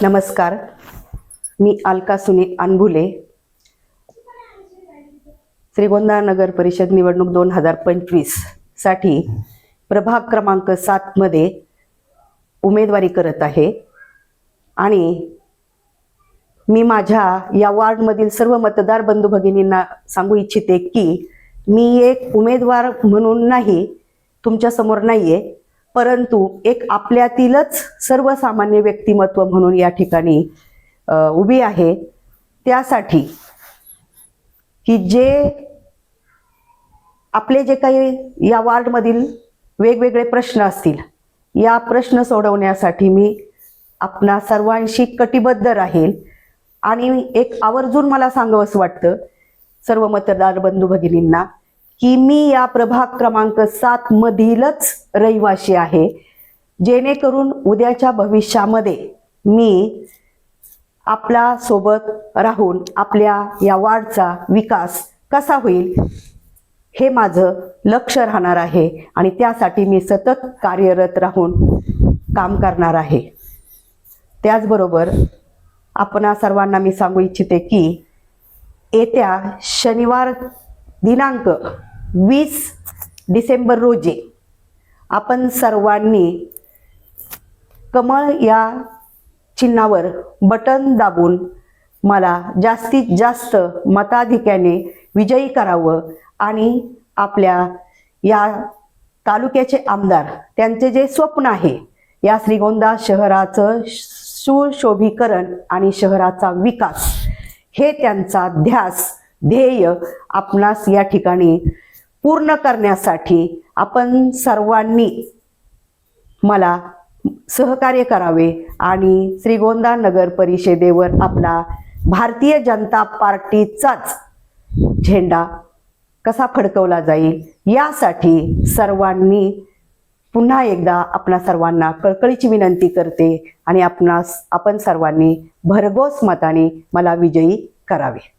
नमस्कार, मी अलका सुनील अनबुले. श्रीगोंदा नगर परिषद निवडणूक 2025 साठी प्रभाग क्रमांक 7 मध्ये उमेदवारी करत आहे आणि मी माझ्या या वार्डमधील सर्व मतदार बंधू भगिनींना सांगू इच्छिते की मी एक उमेदवार म्हणून नाही, तुमच्या समोर नाहीये, परंतु एक आपल्यातीलच सर्वसामान्य व्यक्तिमत्व म्हणून या ठिकाणी उभी आहे. त्यासाठी की आपले जे काही या वार्डमधील वेगवेगळे प्रश्न असतील, या प्रश्न सोडवण्यासाठी मी आपणा सर्वांशी कटिबद्ध राहील. आणि एक आवर्जून मला सांगावंसं वाटतं सर्व मतदार बंधू भगिनींना की मी या प्रभाग क्रमांक 7 मधीलच रहिवासी आहे, जेणेकरून उद्याच्या भविष्यामध्ये मी आपल्या सोबत राहून आपल्या या वार्डचा विकास कसा होईल हे माझं लक्ष राहणार आहे आणि त्यासाठी मी सतत कार्यरत राहून काम करणार आहे. त्याचबरोबर आपणा सर्वांना मी सांगू इच्छिते की येत्या शनिवार दिनांक 20 डिसेंबर रोजी आपण सर्वांनी कमळ या चिन्हावर बटन दाबून मला जास्तीत जास्त मताधिक्याने विजयी करावं आणि आपल्या या तालुक्याचे आमदार त्यांचे जे स्वप्न आहे या श्रीगोंदा शहराचं सुशोभीकरण आणि शहराचा विकास, हे त्यांचा ध्येय आपणास या ठिकाणी पूर्ण करण्यासाठी आपण सर्वांनी मला सहकार्य करावे आणि श्रीगोंदा नगर परिषदेवर आपला भारतीय जनता पार्टीचाच झेंडा कसा फडकवला जाईल यासाठी सर्वांनी पुन्हा एकदा आपणा सर्वांना कळकळीची विनंती करते आणि आपण सर्वांनी भरघोस मताने मला विजयी करावे.